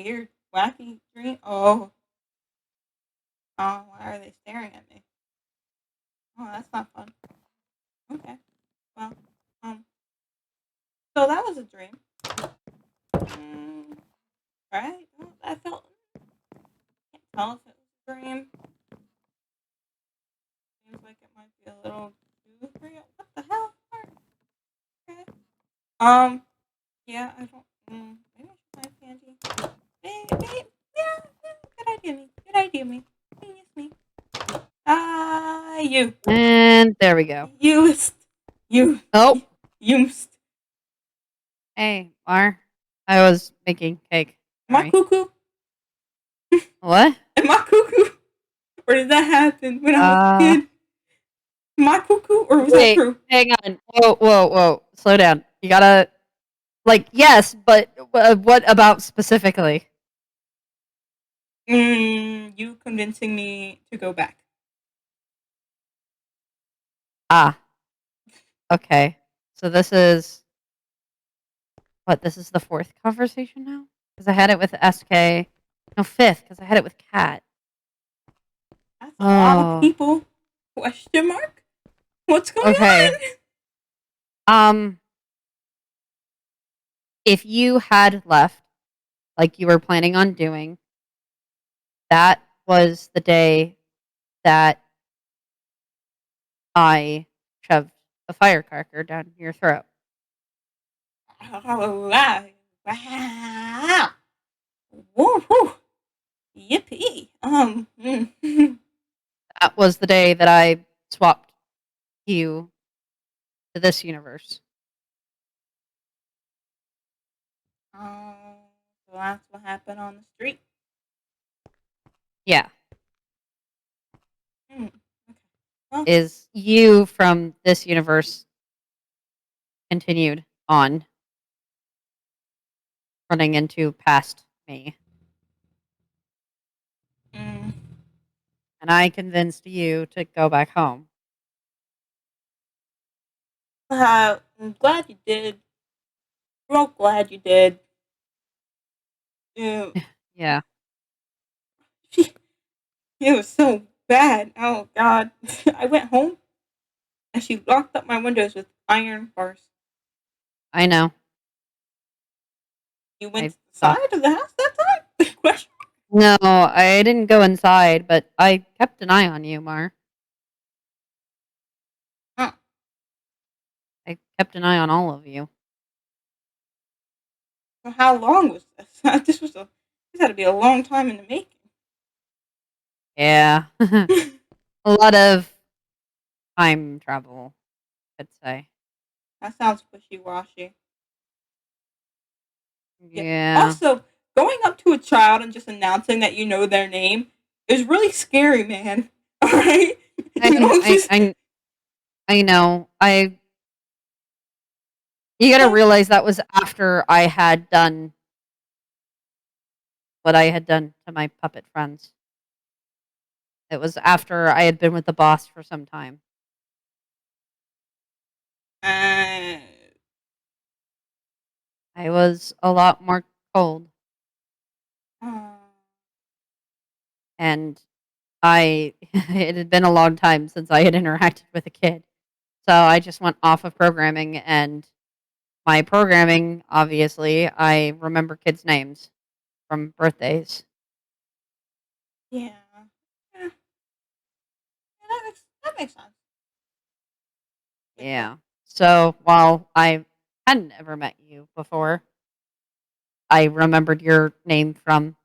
weird, wacky dream. Oh, why are they staring at me? Oh, that's not fun. Okay, well, um, so that was a dream. Mm, right? Well, I felt. Can't tell if it was a dream. Seems like it might be a little too real. What the hell? Okay. Um. Yeah, I don't. Maybe I should buy candy. Babe. Yeah, yeah. Good idea, me. Good idea, me. Genius, me. You. And there we go. Used. You. Oh, Used. hey, Mar. I was making cake. Am I Sorry. cuckoo? What? Am I cuckoo? Or did that happen when I was a Uh, kid? Am I cuckoo or was that wait, true? hang on. Whoa. Slow down. You gotta, yes, but what about specifically? You convincing me to go back. Ah, okay. So this is, this is the fourth conversation now? Because I had it with SK. No, fifth, because I had it with Kat. That's a lot of Oh, people. Question mark? What's going okay. on? Um, if you had left, like you were planning on doing, that was the day that I shoved a firecracker down your throat. Oh, wow. Wow. Woo-hoo. Yippee. That was the day that I swapped you to this universe. um, so that's what happened on the street. Yeah, Okay. Well, is you from this universe continued on running into past me. mm, And I convinced you to go back home. I'm glad you did. Real glad you did. Uh, Yeah, it was so bad. Oh, God. I went home and she locked up my windows with iron bars. I know. You went I to the thought, side of the house that time? Question. no, I didn't go inside, but I kept an eye on you, Mar. Huh. I kept an eye on all of you. So how long was this? This had to be a long time in the making. Yeah. A lot of time travel, I'd say. That sounds wishy washy. Yeah. Yeah. Also, going up to a child and just announcing that you know their name is really scary, man. All right, you I don't I just. I I know. You got to Oh, realize that was after I had done what I had done to my puppet friends. It was after I had been with the boss for some time. uh, I was a lot more cold, uh, and I it had been a long time since I had interacted with a kid. So I just went off of programming, and my programming, obviously, I remember kids' names from birthdays. yeah. Yeah, that makes sense. Like that. Yeah. So while I hadn't ever met you before, I remembered your name from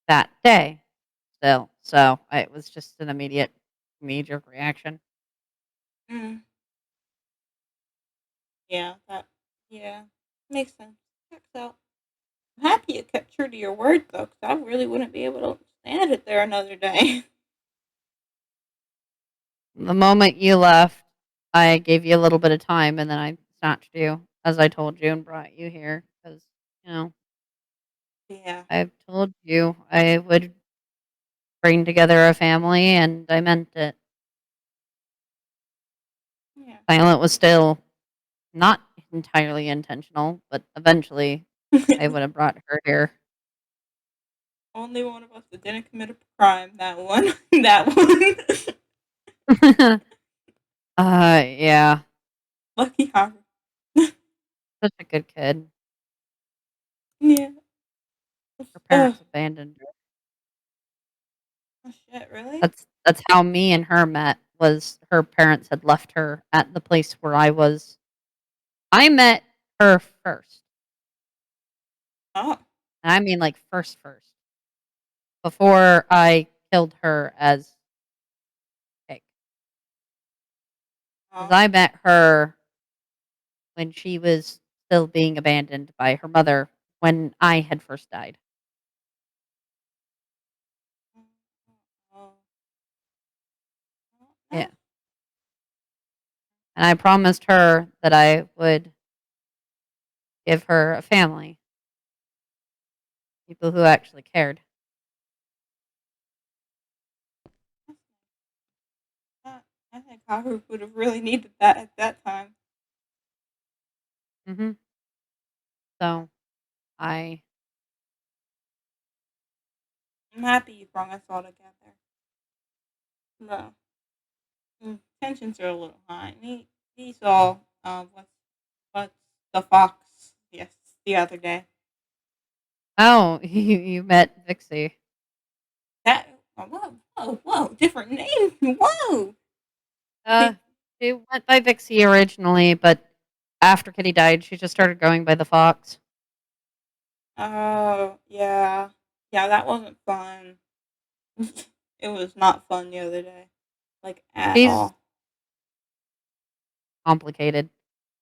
that day still. So it was just an immediate knee jerk reaction. Mm, yeah, that. Yeah, makes sense. Checks out. I'm happy you kept true to your word though, because I really wouldn't be able to stand it there another day. The moment you left, I gave you a little bit of time and then I snatched you, as I told you, and brought you here because, you know, Yeah. I've told you I would bring together a family and I meant it. Yeah. Silent was still not entirely intentional, but eventually I would have brought her here. Only one of us that didn't commit a crime. That one. That one. Yeah. Lucky Haru. Such a good kid. Yeah. Her Ugh. parents abandoned her. Oh shit. Really? That's how me and her met. Was her parents had left her at the place where I was. I met her first, Oh. and I mean like first, before I killed her as cake. Because Oh. I met her when she was still being abandoned by her mother when I had first died. Oh. Yeah. Oh. And I promised her that I would give her a family, people who actually cared. I think Haru would have really needed that at that time. Hmm. So I, I'm happy you brought us all together. No. Tensions are a little high. We saw what's the fox yes the other day. oh, you met Vixie. That whoa different name whoa. Uh, she went by Vixie originally, but after Kitty died, she just started going by the Fox. Oh yeah that wasn't fun. It was not fun the other day like at She's all. complicated.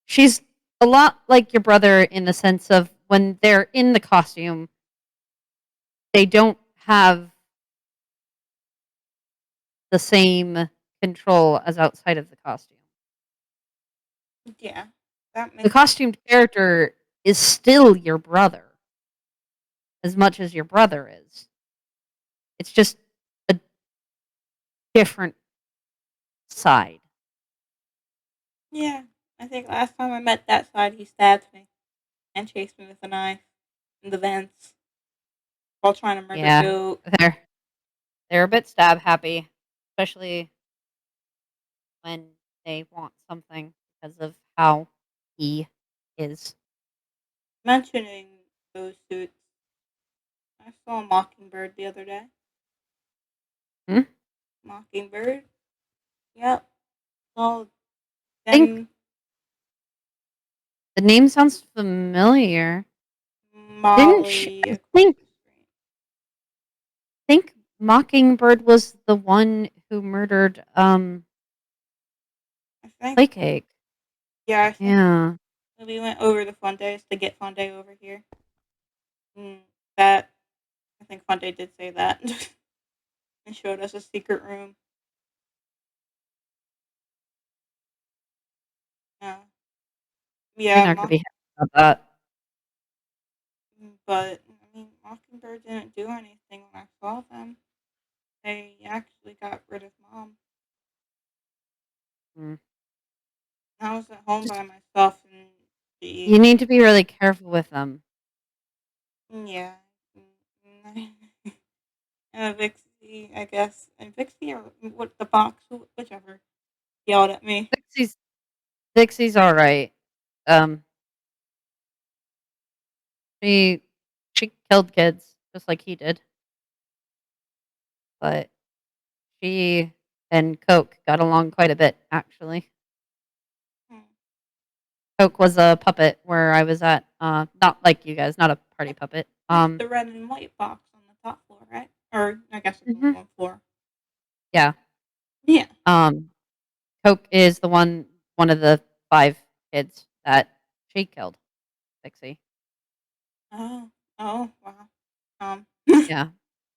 She's a lot like your brother in the sense of when they're in the costume, they don't have the same control as outside of the costume. Yeah, that The makes sense. costumed character is still your brother as much as your brother is. It's just a different side. Yeah, I think last time I met that side, he stabbed me and chased me with a knife in the vents while trying to murder Yeah, goat. they're they're a bit stab happy, especially when they want something because of how he is. Mentioning those suits, I saw a mockingbird the other day. Hmm? Mockingbird. Yep. Saw I think them. the name sounds familiar. Didn't she, Molly I across the street. think Mockingbird was the one who murdered I think. Playcake. Yeah, I think Yeah. we went over the fun days to get fun day over here. Mm, that I think fun day did say that and showed us a secret room. Uh, You're yeah, not gonna be happy about that. but I mean, Mockingbird didn't do anything when I saw them. They actually got rid of mom. Mm. I was at home Just by myself, and you she, need to be really careful with them. yeah, Vixie, I guess, and Vixie or what the box, whichever, yelled at me. Dixie's Dixie's all right. Um, she she killed kids just like he did, but she and Coke got along quite a bit actually. Hmm. Coke was a puppet where I was at. Not like you guys, not a party That- puppet. That's the red and white box on the top floor, right? Or I guess it's only Mhm. one floor. Yeah. Yeah. Um, Coke is one of the 5 kids that she killed, Dixie. Oh. Oh. Wow. Um. Yeah.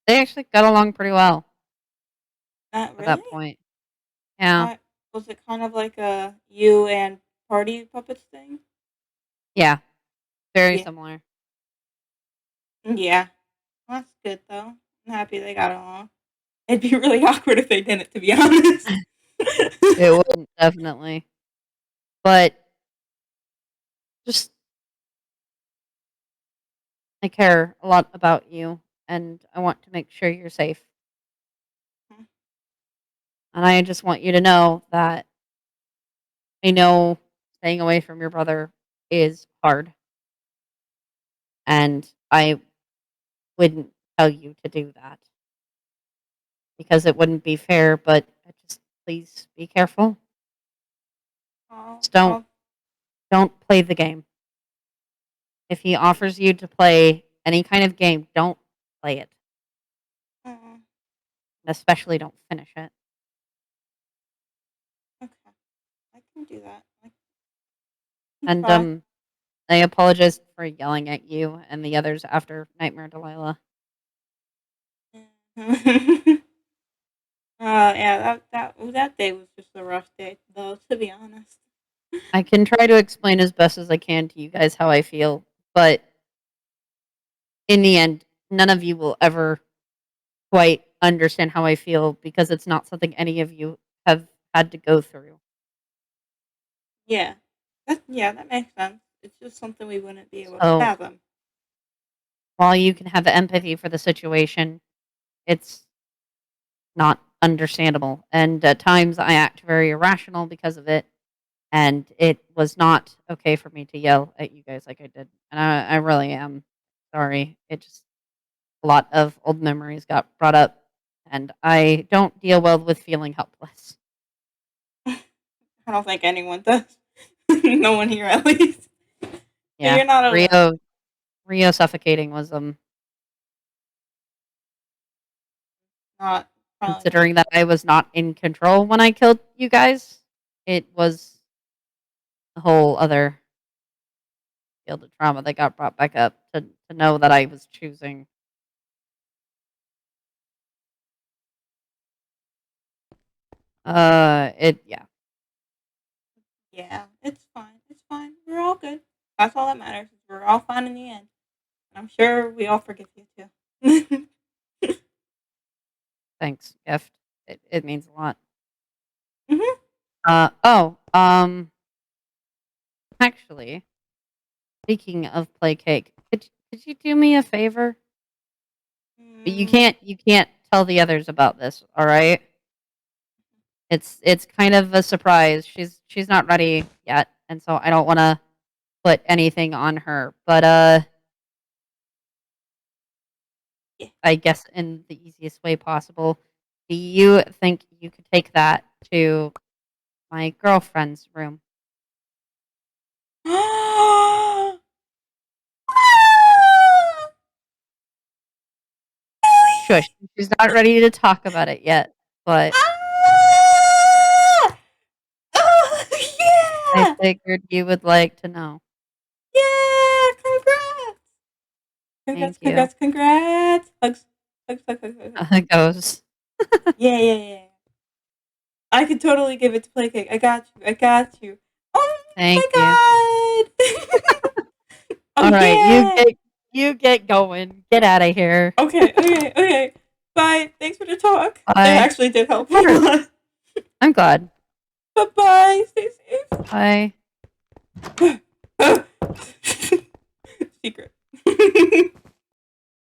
They actually got along pretty well Not at that really. point. Yeah. What was it? Kind of like a you and party puppets thing. Yeah. Very Yeah. similar. Yeah. That's good though. I'm happy they got along. It'd be really awkward if they didn't, to be honest. It wouldn't definitely. But just I care a lot about you and I want to make sure you're safe. Mhm. And I just want you to know that I know staying away from your brother is hard, and I wouldn't tell you to do that because it wouldn't be fair, but just please be careful. Oh, Just don't oh, don't play the game. If he offers you to play any kind of game, don't play it. mm, Especially don't finish it. okay. I can do that. I can And try. I apologize for yelling at you and the others after Nightmare Delilah. Yeah, that day was just a rough day, though. To be honest. I can try to explain as best as I can to you guys how I feel, but in the end, none of you will ever quite understand how I feel because it's not something any of you have had to go through. Yeah, that makes sense. It's just something we wouldn't be able to So fathom. while you can have empathy for the situation, it's not understandable. And at times I act very irrational because of it. And it was not okay for me to yell at you guys like I did. And I really am sorry. It just, a lot of old memories got brought up. And I don't deal well with feeling helpless. I don't think anyone does. No one here, at least. So Yeah. you're not alone. Rio suffocating was, Not Probably not. considering that I was not in control when I killed you guys, it was a whole other field of trauma that got brought back up to know that I was choosing. Yeah. Yeah, it's fine. It's fine. We're all good. That's all that matters. We're all fine in the end. I'm sure we all forgive you too. Thanks, gift. It means a lot. Hmm. Oh, actually, speaking of play cake, could you do me a favor? Mm, You can't tell the others about this, all right? It's kind of a surprise. She's not ready yet, and so I don't want to put anything on her. But yeah. I guess in the easiest way possible, do you think you could take that to my girlfriend's room? Shush. She's not ready to talk about it yet, but Ah! Oh, I yeah! figured you would like to know. Yeah! Congrats! Thank Congrats, you. congrats, congrats! Hugs. Hugs, hugs, hugs, hugs, hugs. It goes. Yeah, yeah, yeah. I could totally give it to Play Cake. I got you. I got you. Oh Thank you. my god! All Oh right, yeah! you get going. Get out of here. Okay, okay, okay. Bye. Thanks for the talk. It Bye. actually did Of help a course. lot. I'm glad. Bye bye. Stay Bye. safe. Secret.